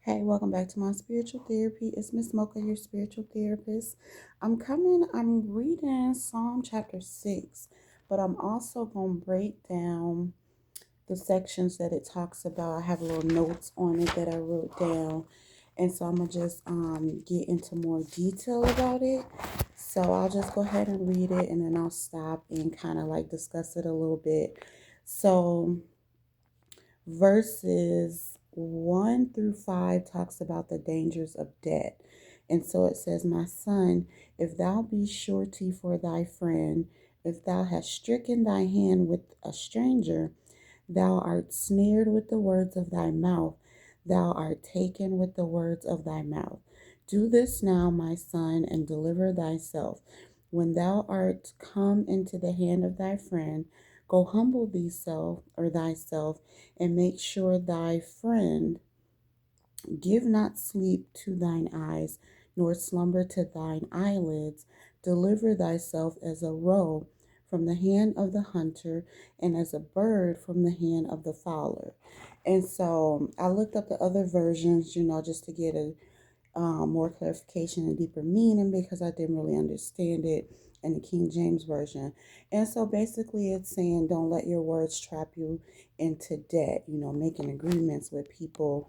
Hey, welcome back to my spiritual therapy. It's Miss Mocha, your spiritual therapist. I'm reading Psalm chapter 6, but I'm also going to break down the sections that it talks about. I have little notes on it that I wrote down. And so I'm going to just get into more detail about it. So I'll just go ahead and read it and then I'll stop and kind of like discuss it a little bit. So verses 1 through 5 talks about the dangers of debt. And so it says, My son, if thou be surety for thy friend, if thou hast stricken thy hand with a stranger, thou art snared with the words of thy mouth, thou art taken with the words of thy mouth. Do this now, my son, and deliver thyself. When thou art come into the hand of thy friend, go humble thyself, and make sure thy friend. Give not sleep to thine eyes, nor slumber to thine eyelids. Deliver thyself as a roe from the hand of the hunter, and as a bird from the hand of the fowler. And so I looked up the other versions, just to get a more clarification and deeper meaning because I didn't really understand it in the King James Version. And so basically, it's saying don't let your words trap you into debt, making agreements with people,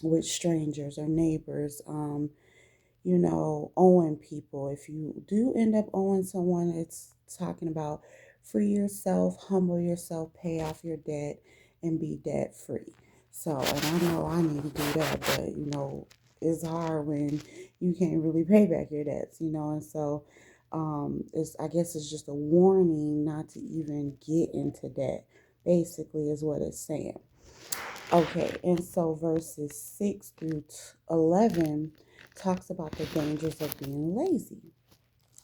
with strangers or neighbors, owing people. If you do end up owing someone, it's talking about free yourself, humble yourself, pay off your debt, and be debt free. So, and I know I need to do that, but it's hard when you can't really pay back your debts, and so it's I guess it's just a warning not to even get into debt. Basically, is what it's saying. Okay, and so verses 6 through 11 talks about the dangers of being lazy.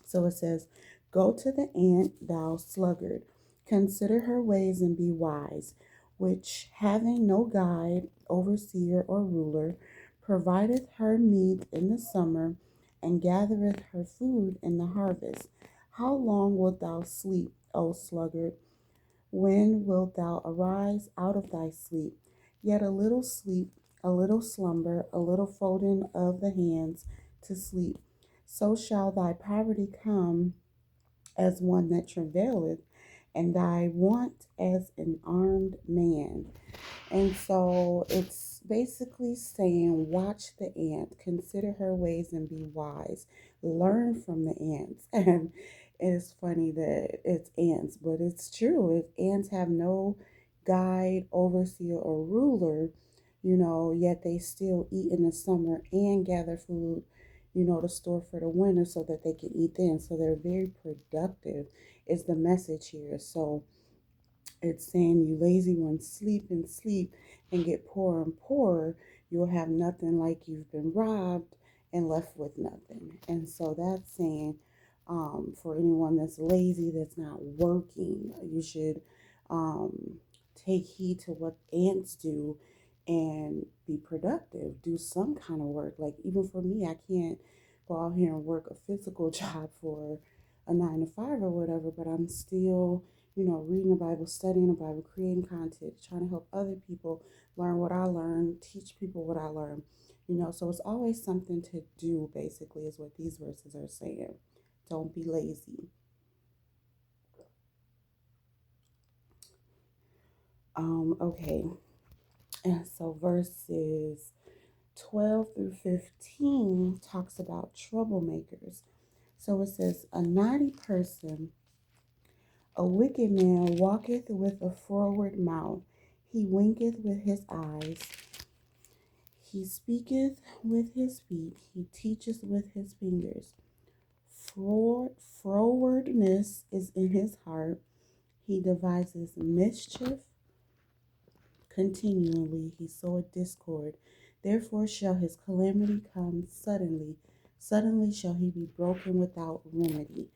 So it says, Go to the ant, thou sluggard, consider her ways and be wise, which having no guide, overseer, or ruler, provideth her meat in the summer, and gathereth her food in the harvest. How long wilt thou sleep, O sluggard? When wilt thou arise out of thy sleep? Yet a little sleep, a little slumber, a little folding of the hands to sleep. So shall thy poverty come as one that travaileth, and thy want as an armed man. And so it's basically saying, watch the ant, consider her ways and be wise. Learn from the ants. And it's funny that it's ants, but it's true. If ants have no guide, overseer, or ruler, yet they still eat in the summer and gather food, to store for the winter so that they can eat then. So they're very productive, is the message here. So it's saying, you lazy ones, sleep and sleep and get poorer and poorer. You'll have nothing, like you've been robbed and left with nothing. And so that's saying, for anyone that's lazy, that's not working, you should take heed to what ants do and be productive. Do some kind of work. Like, even for me, I can't go out here and work a physical job for a 9 to 5 or whatever, but I'm still reading the Bible, studying the Bible, creating content, trying to help other people learn what I learned, teach people what I learned. So it's always something to do, basically, is what these verses are saying. Don't be lazy. Okay. And so verses 12 through 15 talks about troublemakers. So it says, A naughty person, a wicked man walketh with a froward mouth. He winketh with his eyes. He speaketh with his feet. He teacheth with his fingers. Frowardness is in his heart. He devises mischief continually. He soweth discord. Therefore shall his calamity come suddenly. Suddenly shall he be broken without remedy.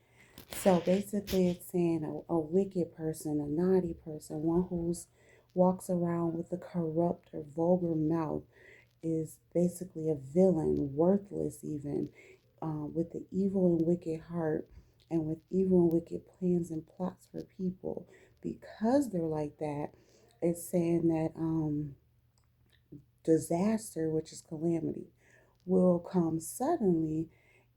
So basically, it's saying a wicked person, a naughty person, one who's walks around with a corrupt or vulgar mouth, is basically a villain, worthless even, with the evil and wicked heart, and with evil and wicked plans and plots for people. Because they're like that, it's saying that disaster, which is calamity, will come suddenly,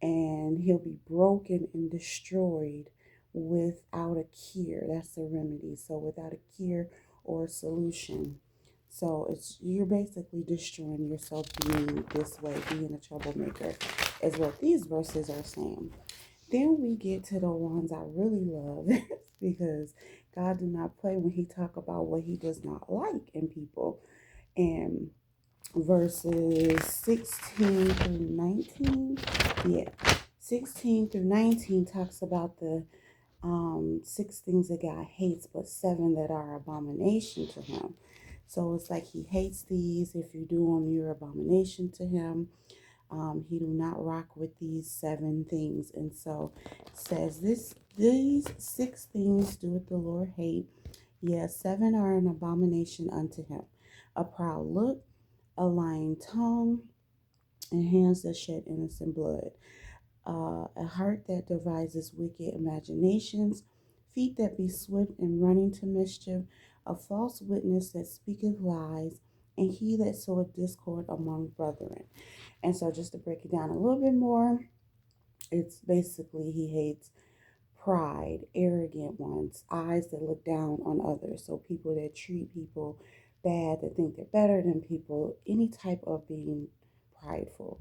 and he'll be broken and destroyed without a cure. That's the remedy. So without a cure or a solution. So it's you're basically destroying yourself being this way, being a troublemaker, is what these verses are saying. Then we get to the ones I really love because God do not play when he talk about what he does not like in people. And verses 16 through 19, yeah, 16 through 19 talks about the six things that God hates, but seven that are abomination to him. So it's like he hates these. If you do them, you're abomination to him. He do not rock with these seven things. And so it says these six things doeth the Lord hate. Yes, seven are an abomination unto him. A proud look, a lying tongue, and hands that shed innocent blood. A heart that devises wicked imaginations, feet that be swift in running to mischief, a false witness that speaketh lies, and he that soweth discord among brethren. And so, just to break it down a little bit more, it's basically he hates pride, arrogant ones, eyes that look down on others. So, people that treat people bad, that think they're better than people, any type of being prideful.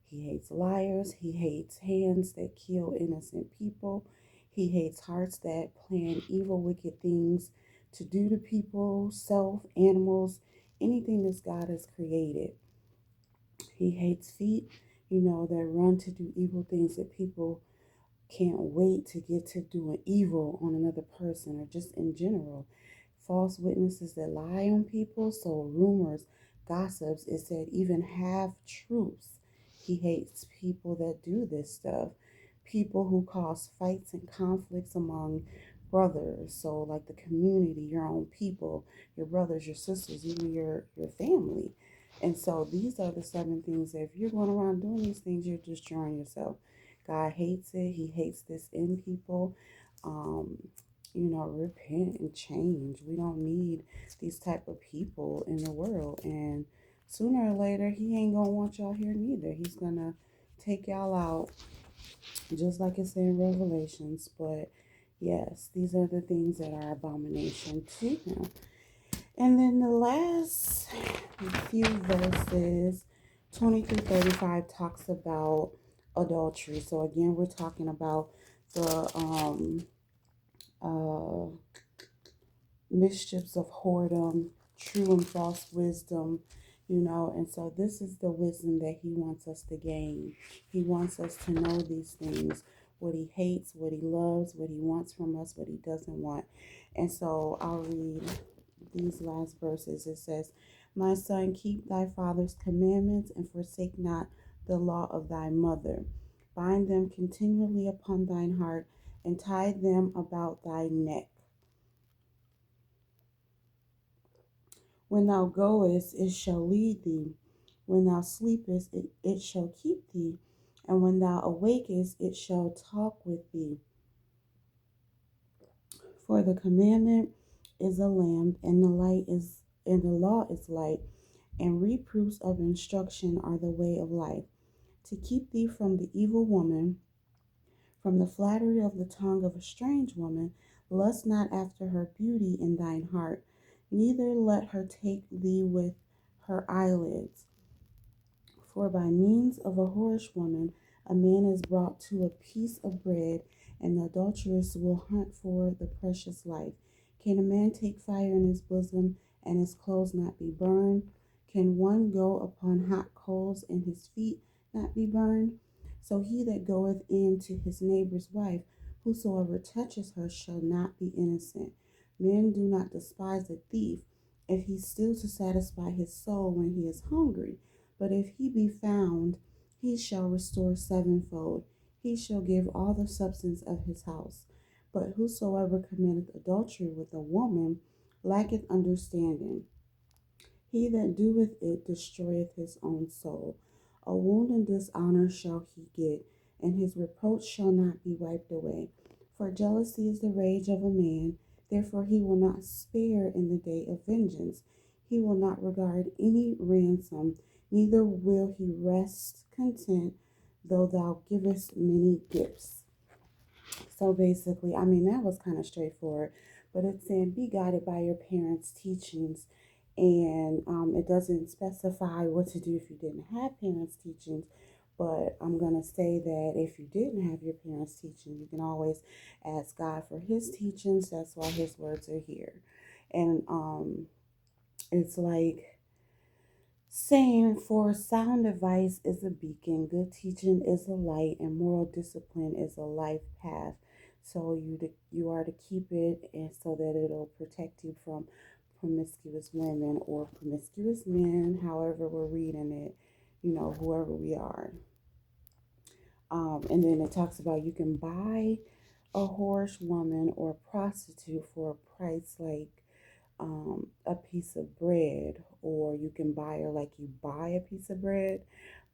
He hates liars. He hates hands that kill innocent people. He hates hearts that plan evil, wicked things to do to people, self, animals, anything that God has created. He hates feet, that run to do evil things that people can't wait to get to doing evil on another person or just in general. False witnesses that lie on people, so rumors, gossips, it said even half truths. He hates people that do this stuff. People who cause fights and conflicts among brothers, so like the community, your own people, your brothers, your sisters, even your family. And so these are the seven things that if you're going around doing these things, you're destroying yourself. God hates it. He hates this in people. Um, repent and change. We don't need these type of people in the world. And sooner or later, he ain't gonna want y'all here neither. He's gonna take y'all out, just like it said in Revelations. But yes, these are the things that are abomination to him. And then the last few verses, 20 through 35, talks about adultery. So again, we're talking about the uh, mischiefs of whoredom, true and false wisdom, and so this is the wisdom that he wants us to gain. He wants us to know these things, what he hates, what he loves, what he wants from us, what he doesn't want. And so I'll read these last verses. It says, my son, keep thy father's commandments and forsake not the law of thy mother. Bind them continually upon thine heart and tie them about thy neck. When thou goest, it shall lead thee. When thou sleepest, it shall keep thee. And when thou awakest, it shall talk with thee. For the commandment is a lamp, and the law is light, and reproofs of instruction are the way of life, to keep thee from the evil woman, from the flattery of the tongue of a strange woman. Lust not after her beauty in thine heart, neither let her take thee with her eyelids. For by means of a whorish woman a man is brought to a piece of bread, and the adulteress will hunt for the precious life. Can a man take fire in his bosom, and his clothes not be burned? Can one go upon hot coals, and his feet not be burned? So he that goeth in to his neighbor's wife, whosoever touches her shall not be innocent. Men do not despise a thief, if he steal to satisfy his soul when he is hungry. But if he be found, he shall restore sevenfold. He shall give all the substance of his house. But whosoever committeth adultery with a woman lacketh understanding. He that doeth it destroyeth his own soul. A wound and dishonor shall he get, and his reproach shall not be wiped away. For jealousy is the rage of a man, therefore he will not spare in the day of vengeance. He will not regard any ransom, neither will he rest content, though thou givest many gifts. So basically, I mean, that was kind of straightforward, but it's saying be guided by your parents' teachings. And it doesn't specify what to do if you didn't have parents' teachings. But I'm going to say that if you didn't have your parents' teaching, you can always ask God for his teachings. That's why his words are here. And it's like saying, for sound advice is a beacon, good teaching is a light, and moral discipline is a life path. So you are to keep it, and so that it'll protect you from promiscuous women or promiscuous men, however we're reading it, whoever we are. And then it talks about you can buy a whorish woman or a prostitute for a price like a piece of bread, or you can buy her like you buy a piece of bread.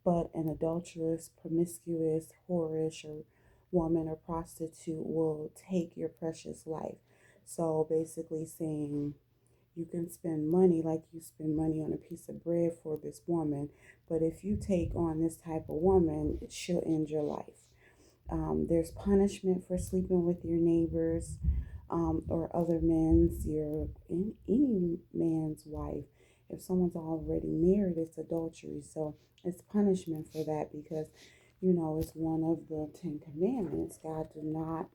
But an adulterous, promiscuous, whorish, or woman or prostitute will take your precious life. So basically saying you can spend money like you spend money on a piece of bread for this woman, but if you take on this type of woman, she'll end your life. There's punishment for sleeping with your neighbors or other men's, any man's wife. If someone's already married, it's adultery. So it's punishment for that because, it's one of the 10 Commandments. God did not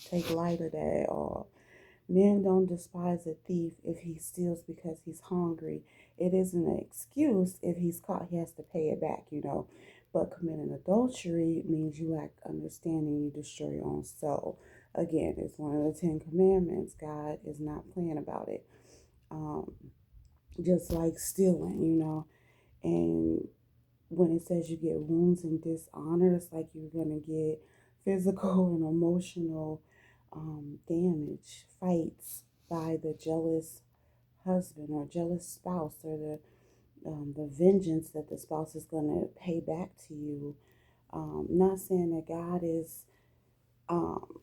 take light of that at all. Men don't despise a thief if he steals because he's hungry. It isn't an excuse. If he's caught, he has to pay it back. But committing adultery means you lack understanding, you destroy your own soul. Again, it's one of the 10 Commandments. God is not playing about it. Um, just like stealing. And when it says you get wounds and dishonor, it's like you're going to get physical and emotional damage, fights by the jealous husband or jealous spouse, or the vengeance that the spouse is going to pay back to you. Not saying that God is um,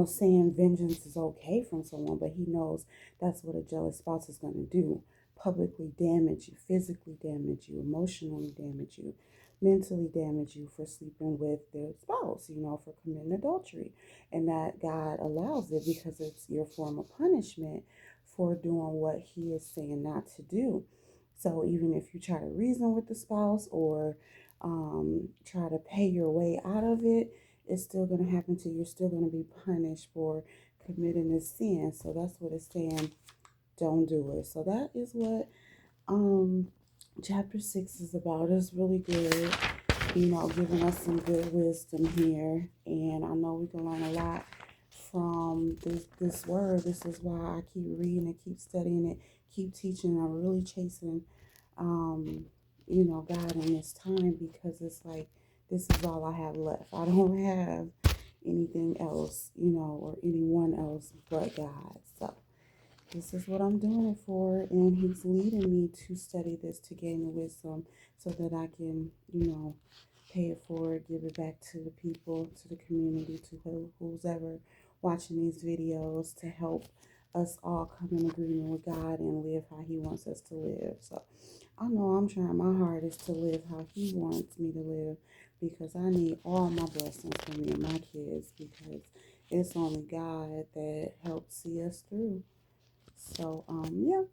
saying vengeance is okay from someone, but he knows that's what a jealous spouse is going to do. Publicly damage you, physically damage you, emotionally damage you, mentally damage you for sleeping with their spouse, for committing adultery. And that God allows it because it's your form of punishment for doing what he is saying not to do. So even if you try to reason with the spouse or try to pay your way out of it, it's still going to happen to you. You're still going to be punished for committing a sin. So that's what it's saying. Don't do it. So that is what um chapter 6 is about. It's really good, giving us some good wisdom here. And I know we can learn a lot from this word. This is why I keep reading it, keep studying it, keep teaching. I'm really chasing God in this time, because it's like this is all I have left. I don't have anything else, or anyone else but God. So this is what I'm doing it for, and he's leading me to study this to gain the wisdom so that I can, pay it forward, give it back to the people, to the community, to who's ever watching these videos, to help us all come in agreement with God and live how he wants us to live. So I know I'm trying my hardest to live how he wants me to live, because I need all my blessings for me and my kids, because it's only God that helps see us through. So, yeah,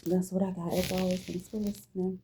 that's what I got. As always, thanks for listening.